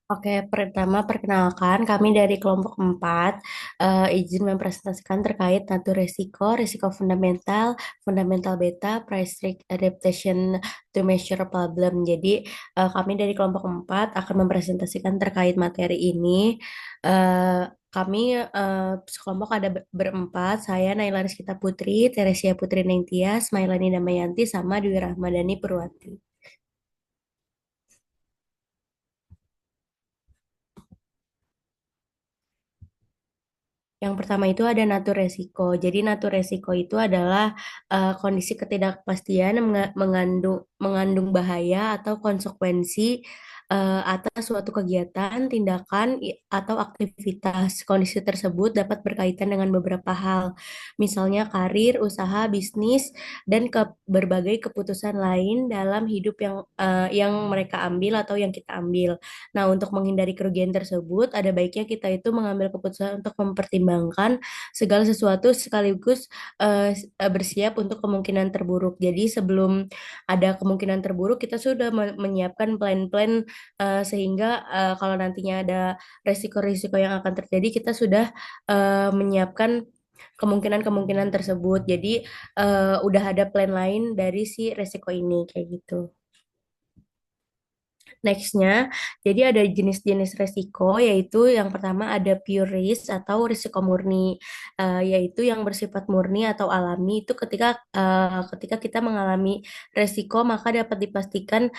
Oke, pertama perkenalkan kami dari kelompok 4 izin mempresentasikan terkait natur resiko, risiko fundamental, fundamental beta, price risk adaptation to measure problem. Jadi kami dari kelompok 4 akan mempresentasikan terkait materi ini. Kami sekelompok ada berempat, saya Naila Rizkita Putri, Teresia Putri Nengtyas, Mailani Damayanti, sama Dwi Rahmadani Purwati. Yang pertama itu ada natur resiko. Jadi natur resiko itu adalah kondisi ketidakpastian yang mengandung bahaya atau konsekuensi atas suatu kegiatan, tindakan, atau aktivitas. Kondisi tersebut dapat berkaitan dengan beberapa hal, misalnya karir, usaha, bisnis, dan berbagai keputusan lain dalam hidup yang mereka ambil atau yang kita ambil. Nah, untuk menghindari kerugian tersebut, ada baiknya kita itu mengambil keputusan untuk mempertimbangkan segala sesuatu sekaligus bersiap untuk kemungkinan terburuk. Jadi, sebelum ada kemungkinan terburuk, kita sudah menyiapkan plan-plan sehingga kalau nantinya ada resiko-resiko yang akan terjadi, kita sudah menyiapkan kemungkinan-kemungkinan tersebut. Jadi, udah ada plan lain dari si resiko ini, kayak gitu. Nextnya, jadi ada jenis-jenis resiko, yaitu yang pertama ada pure risk atau risiko murni, yaitu yang bersifat murni atau alami itu ketika kita mengalami resiko maka dapat dipastikan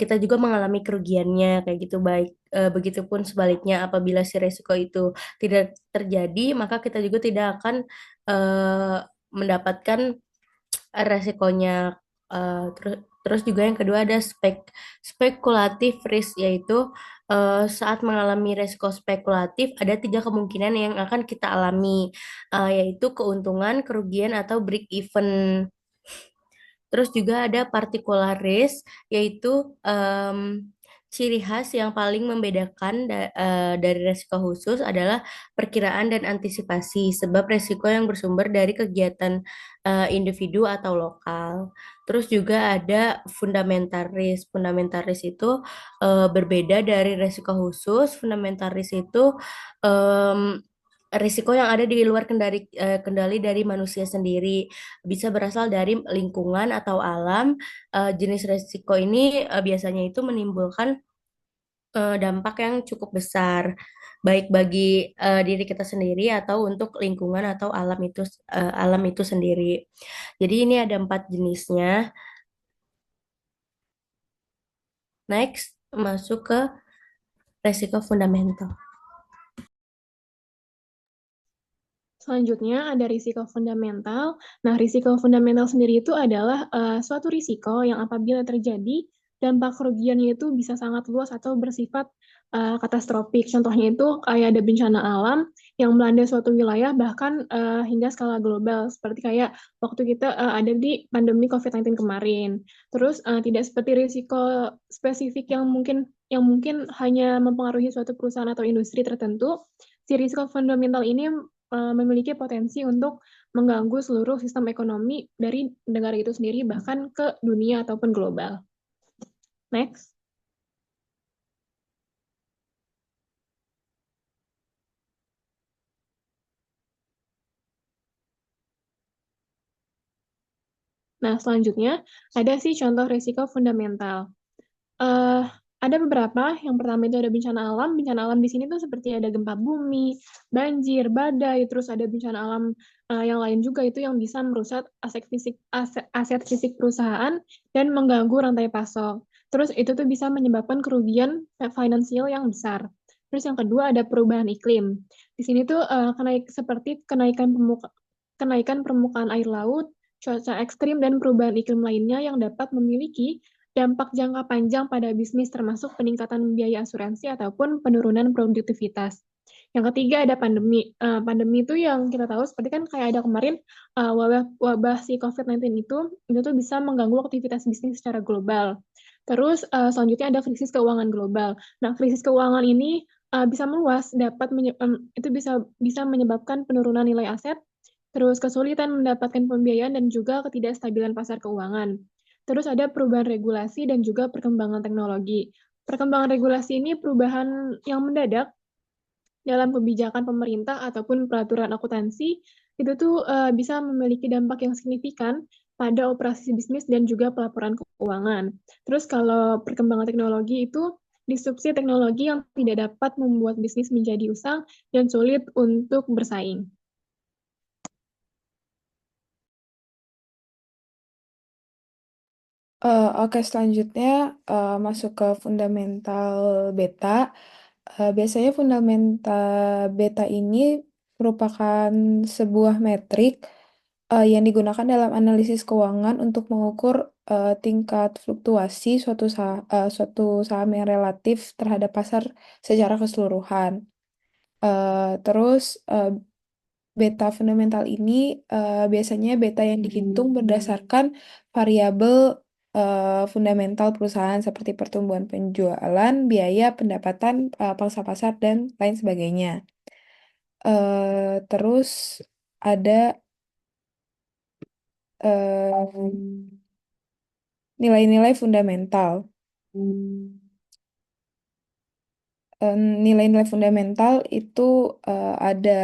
kita juga mengalami kerugiannya kayak gitu baik. Begitupun sebaliknya apabila si resiko itu tidak terjadi maka kita juga tidak akan mendapatkan resikonya. Terus juga yang kedua ada spekulatif risk, yaitu saat mengalami resiko spekulatif ada tiga kemungkinan yang akan kita alami, yaitu keuntungan, kerugian, atau break even. Terus juga ada particular risk, yaitu ciri khas yang paling membedakan dari resiko khusus adalah perkiraan dan antisipasi, sebab resiko yang bersumber dari kegiatan individu atau lokal. Terus juga ada fundamental risk. Fundamental risk itu berbeda dari resiko khusus. Fundamental risk itu em, risiko yang ada di luar kendali dari manusia sendiri, bisa berasal dari lingkungan atau alam. Jenis risiko ini biasanya itu menimbulkan dampak yang cukup besar, baik bagi diri kita sendiri atau untuk lingkungan atau alam itu sendiri. Jadi ini ada empat jenisnya. Next, masuk ke resiko fundamental. Selanjutnya ada risiko fundamental. Nah, risiko fundamental sendiri itu adalah suatu risiko yang apabila terjadi, dampak kerugiannya itu bisa sangat luas atau bersifat katastrofik. Contohnya itu kayak ada bencana alam yang melanda suatu wilayah bahkan hingga skala global, seperti kayak waktu kita ada di pandemi COVID-19 kemarin. Terus tidak seperti risiko spesifik yang mungkin hanya mempengaruhi suatu perusahaan atau industri tertentu. Si risiko fundamental ini memiliki potensi untuk mengganggu seluruh sistem ekonomi dari negara itu sendiri, bahkan ke dunia ataupun global. Next. Nah, selanjutnya ada sih contoh risiko fundamental. eh ada beberapa. Yang pertama itu ada bencana alam. Bencana alam di sini tuh seperti ada gempa bumi, banjir, badai, terus ada bencana alam yang lain juga itu yang bisa merusak aset fisik perusahaan dan mengganggu rantai pasok. Terus itu tuh bisa menyebabkan kerugian finansial yang besar. Terus yang kedua ada perubahan iklim. Di sini tuh seperti kenaikan permukaan air laut, cuaca ekstrim, dan perubahan iklim lainnya yang dapat memiliki dampak jangka panjang pada bisnis termasuk peningkatan biaya asuransi ataupun penurunan produktivitas. Yang ketiga ada pandemi. Pandemi itu yang kita tahu seperti kan kayak ada kemarin wabah si COVID-19 itu tuh bisa mengganggu aktivitas bisnis secara global. Terus selanjutnya ada krisis keuangan global. Nah, krisis keuangan ini bisa meluas, itu bisa menyebabkan penurunan nilai aset, terus kesulitan mendapatkan pembiayaan dan juga ketidakstabilan pasar keuangan. Terus ada perubahan regulasi dan juga perkembangan teknologi. Perkembangan regulasi ini perubahan yang mendadak dalam kebijakan pemerintah ataupun peraturan akuntansi itu tuh bisa memiliki dampak yang signifikan pada operasi bisnis dan juga pelaporan keuangan. Terus kalau perkembangan teknologi itu disrupsi teknologi yang tidak dapat membuat bisnis menjadi usang dan sulit untuk bersaing. Oke, selanjutnya masuk ke fundamental beta. Biasanya fundamental beta ini merupakan sebuah metrik yang digunakan dalam analisis keuangan untuk mengukur tingkat fluktuasi suatu saham yang relatif terhadap pasar secara keseluruhan. Terus beta fundamental ini biasanya beta yang dihitung berdasarkan variabel fundamental perusahaan seperti pertumbuhan penjualan, biaya, pendapatan, pangsa pasar, dan lain sebagainya. Terus ada eh, nilai-nilai fundamental. Nilai-nilai fundamental itu ada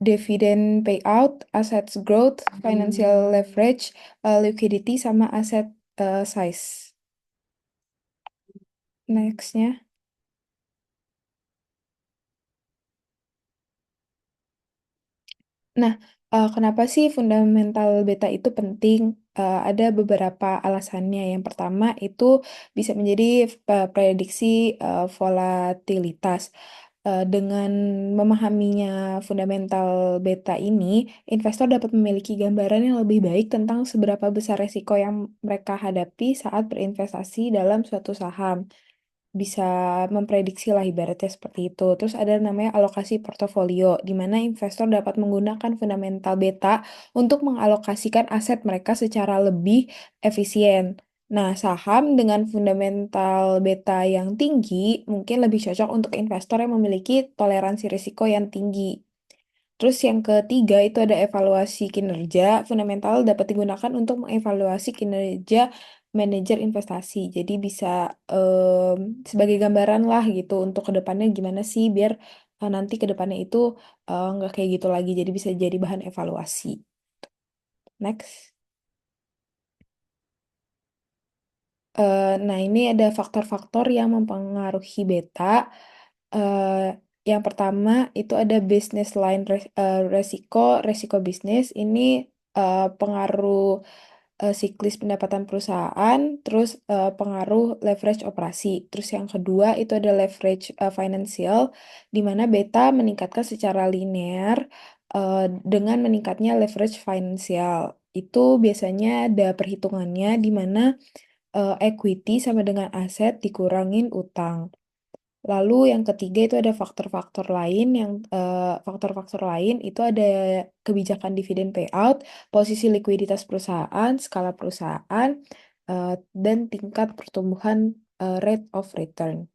dividend payout, assets growth, financial leverage, liquidity, sama asset size. Nextnya. Nah, kenapa sih fundamental beta itu penting? Ada beberapa alasannya. Yang pertama itu bisa menjadi prediksi volatilitas. Dengan memahaminya fundamental beta ini, investor dapat memiliki gambaran yang lebih baik tentang seberapa besar resiko yang mereka hadapi saat berinvestasi dalam suatu saham. Bisa memprediksi lah ibaratnya seperti itu. Terus ada namanya alokasi portofolio, di mana investor dapat menggunakan fundamental beta untuk mengalokasikan aset mereka secara lebih efisien. Nah, saham dengan fundamental beta yang tinggi mungkin lebih cocok untuk investor yang memiliki toleransi risiko yang tinggi. Terus yang ketiga itu ada evaluasi kinerja. Fundamental dapat digunakan untuk mengevaluasi kinerja manajer investasi. Jadi bisa sebagai gambaran lah gitu untuk kedepannya gimana sih biar nanti kedepannya itu nggak kayak gitu lagi. Jadi bisa jadi bahan evaluasi. Next. Nah, ini ada faktor-faktor yang mempengaruhi beta. Eh, yang pertama itu ada business line resiko, resiko bisnis. Ini pengaruh siklis pendapatan perusahaan, terus pengaruh leverage operasi. Terus yang kedua itu ada leverage finansial, di mana beta meningkatkan secara linear dengan meningkatnya leverage finansial. Itu biasanya ada perhitungannya di mana equity sama dengan aset dikurangin utang. Lalu yang ketiga itu ada faktor-faktor lain faktor-faktor lain itu ada kebijakan dividen payout, posisi likuiditas perusahaan, skala perusahaan, eh, dan tingkat pertumbuhan rate of return.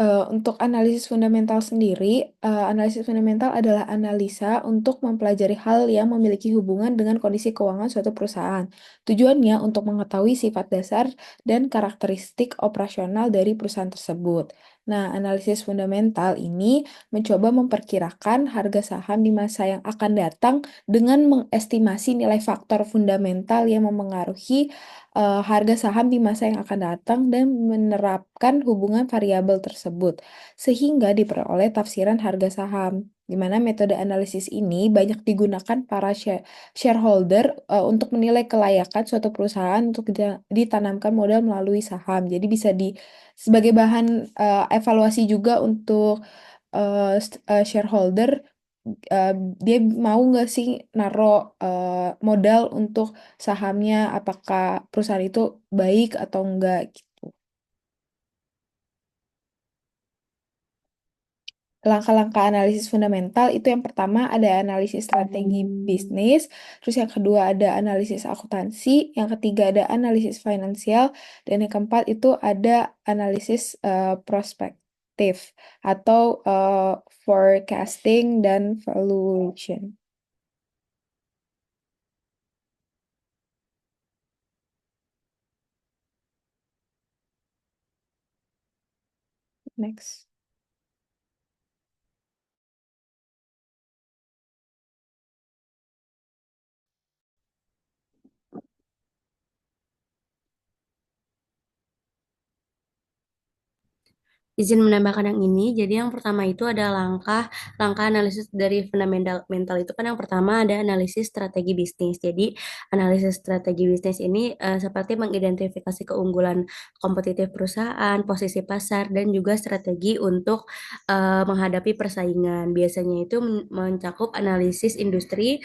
Untuk analisis fundamental sendiri, analisis fundamental adalah analisa untuk mempelajari hal yang memiliki hubungan dengan kondisi keuangan suatu perusahaan. Tujuannya untuk mengetahui sifat dasar dan karakteristik operasional dari perusahaan tersebut. Nah, analisis fundamental ini mencoba memperkirakan harga saham di masa yang akan datang dengan mengestimasi nilai faktor fundamental yang memengaruhi harga saham di masa yang akan datang dan menerapkan hubungan variabel tersebut, sehingga diperoleh tafsiran harga saham. Di mana metode analisis ini banyak digunakan para shareholder untuk menilai kelayakan suatu perusahaan untuk ditanamkan modal melalui saham. Jadi bisa sebagai bahan evaluasi juga untuk shareholder eh, dia mau nggak sih naro modal untuk sahamnya apakah perusahaan itu baik atau enggak gitu. Langkah-langkah analisis fundamental itu yang pertama ada analisis strategi bisnis, terus yang kedua ada analisis akuntansi, yang ketiga ada analisis finansial, dan yang keempat itu ada analisis prospektif atau forecasting dan valuation. Next. Izin menambahkan yang ini, jadi yang pertama itu ada langkah analisis dari fundamental mental itu kan yang pertama ada analisis strategi bisnis. Jadi analisis strategi bisnis ini seperti mengidentifikasi keunggulan kompetitif perusahaan, posisi pasar, dan juga strategi untuk menghadapi persaingan. Biasanya itu mencakup analisis industri,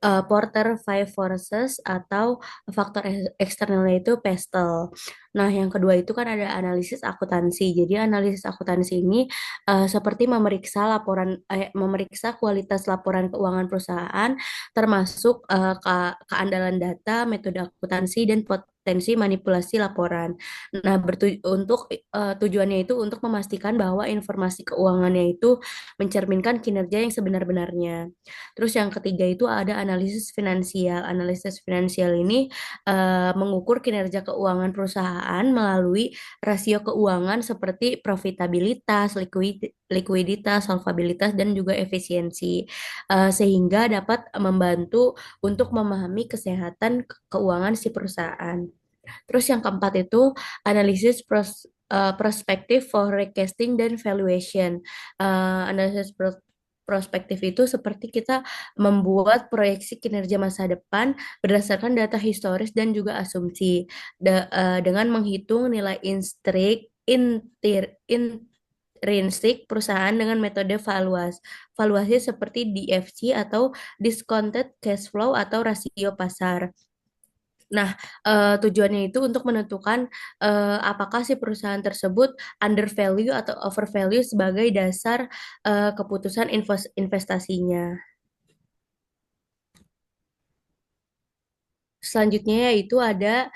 Porter Five Forces atau faktor eksternalnya itu PESTEL. Nah, yang kedua itu kan ada analisis akuntansi. Jadi analisis akuntansi ini seperti memeriksa kualitas laporan keuangan perusahaan, termasuk keandalan data, metode akuntansi dan potensi manipulasi laporan. Nah, tujuannya itu untuk memastikan bahwa informasi keuangannya itu mencerminkan kinerja yang sebenar-benarnya. Terus yang ketiga itu ada analisis finansial. Analisis finansial ini mengukur kinerja keuangan perusahaan melalui rasio keuangan seperti profitabilitas, likuiditas, solvabilitas, dan juga efisiensi, sehingga dapat membantu untuk memahami kesehatan keuangan si perusahaan. Terus yang keempat itu analisis prospektif forecasting dan valuation. Analisis prospektif itu seperti kita membuat proyeksi kinerja masa depan berdasarkan data historis dan juga asumsi dengan menghitung nilai intrinsik perusahaan dengan metode valuasi seperti DFC atau discounted cash flow atau rasio pasar. Nah, tujuannya itu untuk menentukan apakah si perusahaan tersebut undervalue atau overvalue sebagai dasar keputusan investasinya. Selanjutnya yaitu ada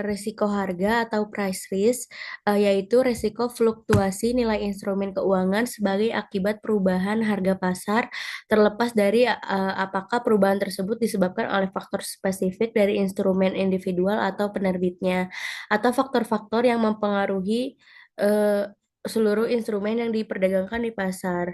risiko harga atau price risk, yaitu risiko fluktuasi nilai instrumen keuangan sebagai akibat perubahan harga pasar, terlepas dari apakah perubahan tersebut disebabkan oleh faktor spesifik dari instrumen individual atau penerbitnya, atau faktor-faktor yang mempengaruhi eh, seluruh instrumen yang diperdagangkan di pasar.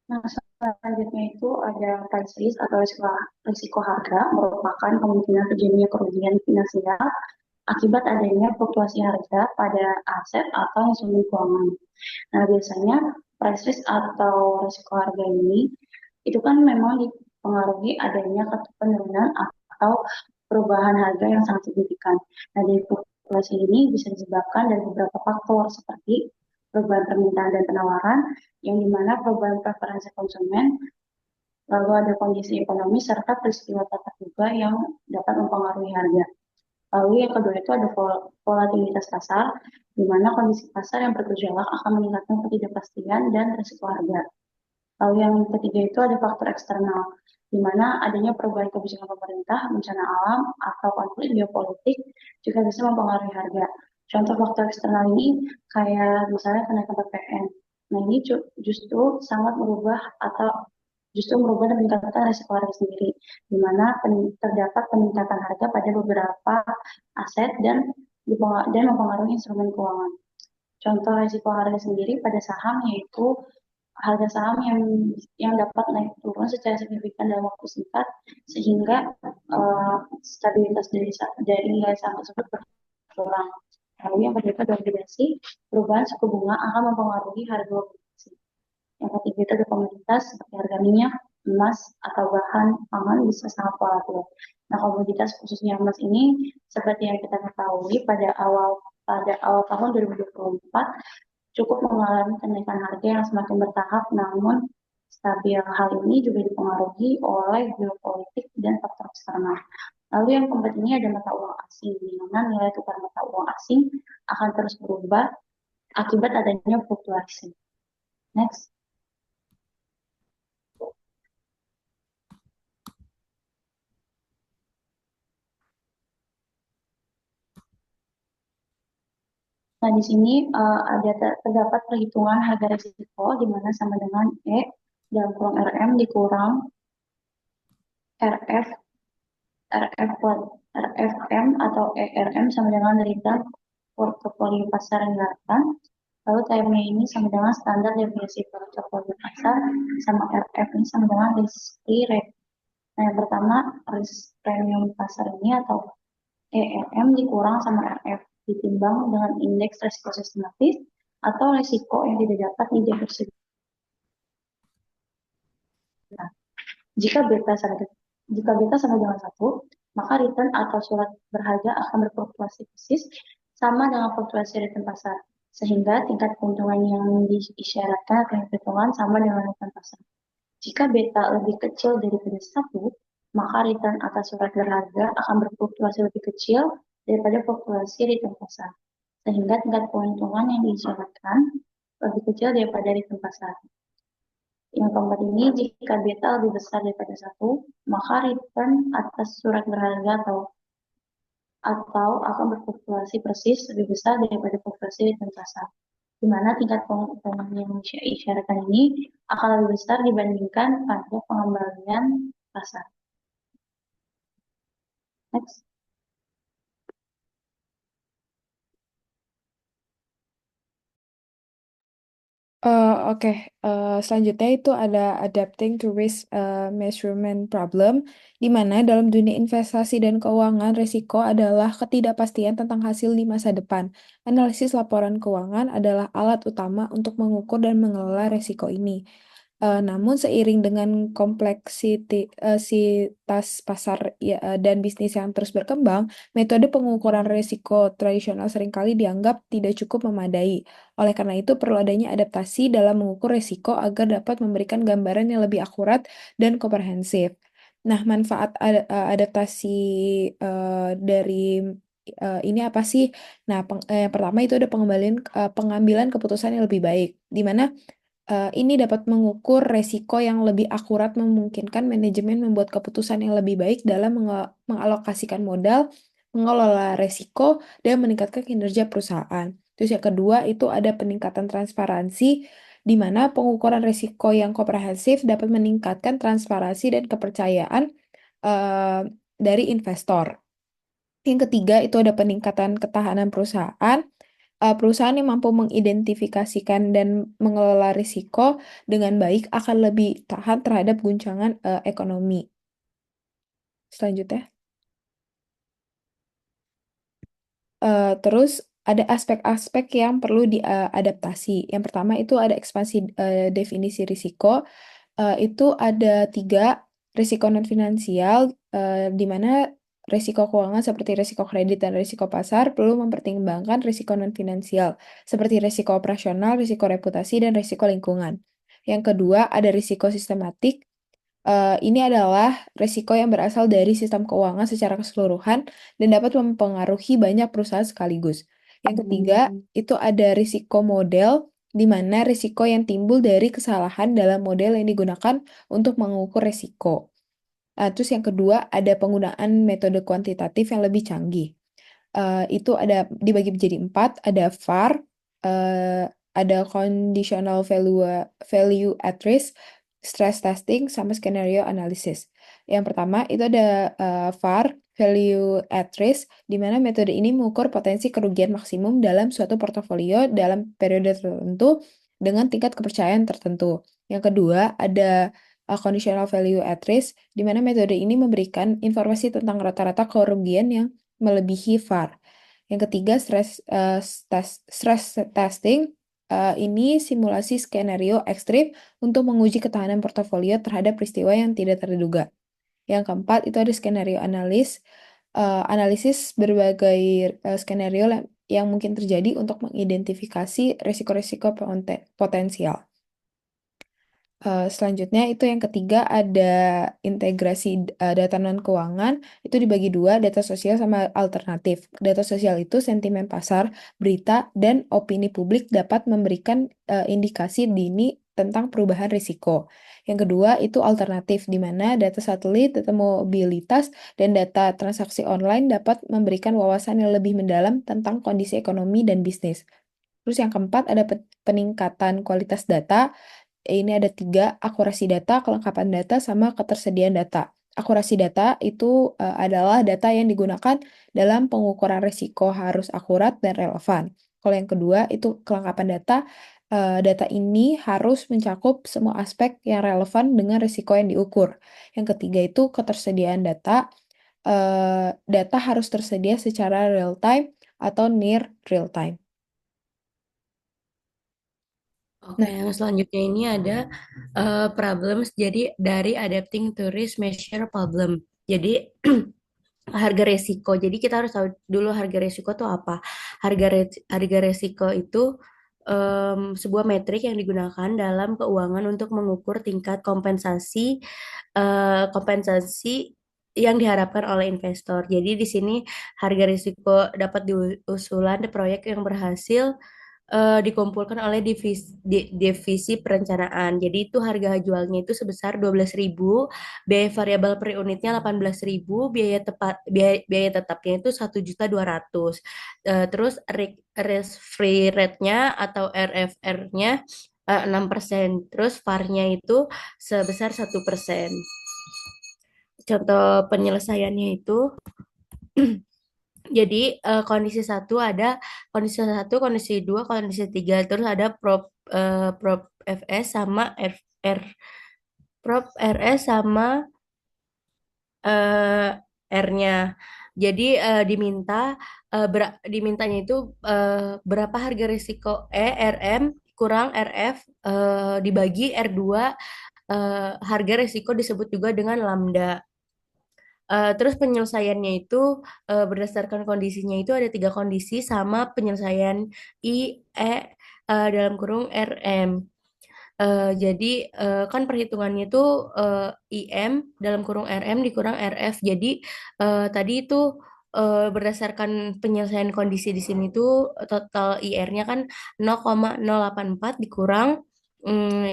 Nah, selanjutnya itu ada price risk atau risiko harga, merupakan kemungkinan terjadinya kerugian finansial akibat adanya fluktuasi harga pada aset atau instrumen keuangan. Nah, biasanya price risk atau risiko harga ini itu kan memang dipengaruhi adanya penurunan atau perubahan harga yang sangat signifikan. Nah, dari fluktuasi ini bisa disebabkan dari beberapa faktor seperti perubahan permintaan dan penawaran, yang dimana perubahan preferensi konsumen, lalu ada kondisi ekonomi, serta peristiwa tak terduga yang dapat mempengaruhi harga. Lalu yang kedua itu ada volatilitas pasar, di mana kondisi pasar yang bergejolak akan meningkatkan ketidakpastian dan risiko harga. Lalu yang ketiga itu ada faktor eksternal, di mana adanya perubahan kebijakan pemerintah, bencana alam, atau konflik geopolitik juga bisa mempengaruhi harga. Contoh faktor eksternal ini kayak misalnya kenaikan PPN. Nah, ini justru sangat merubah atau justru merubah dan meningkatkan risiko harga sendiri, di mana terdapat peningkatan harga pada beberapa aset dan mempengaruhi instrumen keuangan. Contoh risiko harga sendiri pada saham yaitu harga saham yang dapat naik turun secara signifikan dalam waktu singkat, sehingga stabilitas dari nilai saham tersebut berkurang. Lalu yang kedua adalah obligasi, perubahan suku bunga akan mempengaruhi harga obligasi. Yang ketiga itu ada komoditas seperti harga minyak, emas, atau bahan pangan bisa sangat volatil. Nah, komoditas khususnya emas ini seperti yang kita ketahui pada awal tahun 2024 cukup mengalami kenaikan harga yang semakin bertahap namun stabil. Hal ini juga dipengaruhi oleh geopolitik dan faktor eksternal. Lalu yang keempat ini ada mata uang asing, di mana nilai tukar mata uang asing akan terus berubah akibat adanya fluktuasi. Next. Nah, di sini terdapat perhitungan harga risiko di mana sama dengan E dalam kurung RM dikurang RF RFM atau ERM sama dengan return portofolio pasar yang diharapkan. Lalu TMY ini sama dengan standar definisi portofolio pasar, sama RF ini sama dengan risk free rate. Nah, yang pertama risk premium pasar ini atau ERM dikurang sama RF ditimbang dengan indeks risiko sistematis atau risiko yang tidak dapat didiversifikasi. Jika beta sama dengan 1, maka return atau surat berharga akan berfluktuasi persis sama dengan fluktuasi return pasar, sehingga tingkat keuntungan yang diisyaratkan atau hitungan sama dengan return pasar. Jika beta lebih kecil daripada 1, maka return atas surat berharga akan berfluktuasi lebih kecil daripada fluktuasi return pasar, sehingga tingkat keuntungan yang diisyaratkan lebih kecil daripada return pasar. Yang keempat ini, jika beta lebih besar daripada 1, maka return atas surat berharga atau akan berfluktuasi persis lebih besar daripada fluktuasi return pasar, di mana tingkat keuntungan yang diisyaratkan ini akan lebih besar dibandingkan pada pengembalian pasar. Next. Oke, selanjutnya itu ada adapting to risk measurement problem, di mana dalam dunia investasi dan keuangan, risiko adalah ketidakpastian tentang hasil di masa depan. Analisis laporan keuangan adalah alat utama untuk mengukur dan mengelola risiko ini. Namun seiring dengan kompleksitas pasar dan bisnis yang terus berkembang, metode pengukuran risiko tradisional seringkali dianggap tidak cukup memadai. Oleh karena itu, perlu adanya adaptasi dalam mengukur risiko agar dapat memberikan gambaran yang lebih akurat dan komprehensif. Nah, manfaat adaptasi dari ini apa sih? Nah, yang pertama itu ada pengambilan keputusan yang lebih baik, di mana ini dapat mengukur resiko yang lebih akurat, memungkinkan manajemen membuat keputusan yang lebih baik dalam mengalokasikan modal, mengelola resiko, dan meningkatkan kinerja perusahaan. Terus yang kedua itu ada peningkatan transparansi, di mana pengukuran resiko yang komprehensif dapat meningkatkan transparansi dan kepercayaan dari investor. Yang ketiga itu ada peningkatan ketahanan perusahaan. Perusahaan yang mampu mengidentifikasikan dan mengelola risiko dengan baik akan lebih tahan terhadap guncangan ekonomi. Selanjutnya. Terus ada aspek-aspek yang perlu diadaptasi. Yang pertama itu ada ekspansi definisi risiko. Itu ada 3, risiko non finansial, di mana risiko keuangan seperti risiko kredit dan risiko pasar perlu mempertimbangkan risiko non finansial seperti risiko operasional, risiko reputasi, dan risiko lingkungan. Yang kedua ada risiko sistematik. Ini adalah risiko yang berasal dari sistem keuangan secara keseluruhan dan dapat mempengaruhi banyak perusahaan sekaligus. Yang ketiga, itu ada risiko model, di mana risiko yang timbul dari kesalahan dalam model yang digunakan untuk mengukur risiko. Terus yang kedua, ada penggunaan metode kuantitatif yang lebih canggih. Itu ada dibagi menjadi 4, ada VAR, ada conditional value at risk, stress testing, sama scenario analysis. Yang pertama itu ada VAR, value at risk, di mana metode ini mengukur potensi kerugian maksimum dalam suatu portofolio dalam periode tertentu dengan tingkat kepercayaan tertentu. Yang kedua ada conditional value at risk, di mana metode ini memberikan informasi tentang rata-rata kerugian yang melebihi VAR. Yang ketiga, stress testing. Ini simulasi skenario ekstrim untuk menguji ketahanan portofolio terhadap peristiwa yang tidak terduga. Yang keempat, itu ada skenario analisis berbagai skenario yang mungkin terjadi untuk mengidentifikasi risiko-risiko potensial. Selanjutnya itu yang ketiga ada integrasi data non keuangan, itu dibagi 2, data sosial sama alternatif. Data sosial itu sentimen pasar, berita, dan opini publik dapat memberikan indikasi dini tentang perubahan risiko. Yang kedua itu alternatif, di mana data satelit, data mobilitas, dan data transaksi online dapat memberikan wawasan yang lebih mendalam tentang kondisi ekonomi dan bisnis. Terus yang keempat ada peningkatan kualitas data. Ini ada tiga, akurasi data, kelengkapan data, sama ketersediaan data. Akurasi data itu adalah data yang digunakan dalam pengukuran risiko harus akurat dan relevan. Kalau yang kedua itu kelengkapan data, data ini harus mencakup semua aspek yang relevan dengan risiko yang diukur. Yang ketiga itu ketersediaan data, data harus tersedia secara real time atau near real time. Oke, Nah, yang selanjutnya ini ada problems. Jadi dari adapting to risk measure problem. Jadi harga resiko. Jadi kita harus tahu dulu harga resiko itu apa. Harga resiko itu sebuah metrik yang digunakan dalam keuangan untuk mengukur tingkat kompensasi yang diharapkan oleh investor. Jadi di sini harga risiko dapat diusulan di proyek yang berhasil dikumpulkan oleh divisi perencanaan. Jadi itu harga jualnya itu sebesar 12.000, biaya variabel per unitnya 18.000, biaya tetapnya itu 1.200.000. Terus risk free rate-nya atau RFR-nya 6%. Terus VAR-nya itu sebesar 1%. Contoh penyelesaiannya itu jadi kondisi dua, kondisi tiga, terus ada prop FS sama R prop RS sama eh, R-nya. Jadi dimintanya itu berapa harga risiko RM kurang RF dibagi R2, harga risiko disebut juga dengan lambda. Terus penyelesaiannya itu berdasarkan kondisinya itu ada tiga kondisi sama penyelesaian dalam kurung RM. Jadi kan perhitungannya itu IM dalam kurung RM dikurang RF. Jadi tadi itu berdasarkan penyelesaian kondisi di sini tuh total IR-nya kan 0,084 dikurang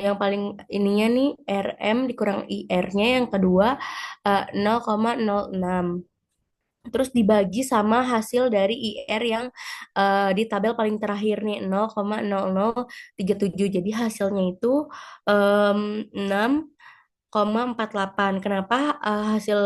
yang paling ininya nih RM dikurang IR-nya yang kedua 0,06. Terus dibagi sama hasil dari IR yang di tabel paling terakhir nih 0,0037. Jadi hasilnya itu 6,48. Kenapa hasil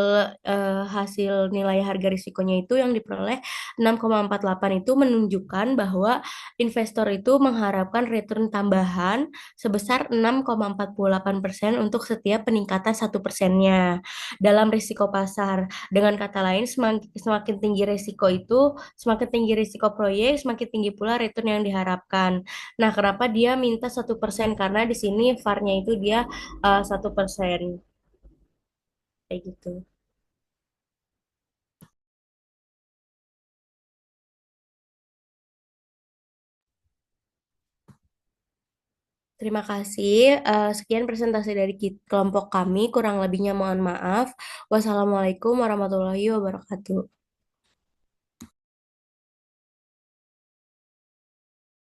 nilai harga risikonya itu yang diperoleh 6,48 itu menunjukkan bahwa investor itu mengharapkan return tambahan sebesar 6,48% untuk setiap peningkatan 1%-nya dalam risiko pasar. Dengan kata lain, semakin tinggi risiko itu, semakin tinggi risiko proyek, semakin tinggi pula return yang diharapkan. Nah, kenapa dia minta 1%? Karena di sini VAR-nya itu dia 1%. Kayak gitu. Terima kasih. Sekian presentasi dari kelompok kami. Kurang lebihnya mohon maaf. Wassalamualaikum warahmatullahi wabarakatuh.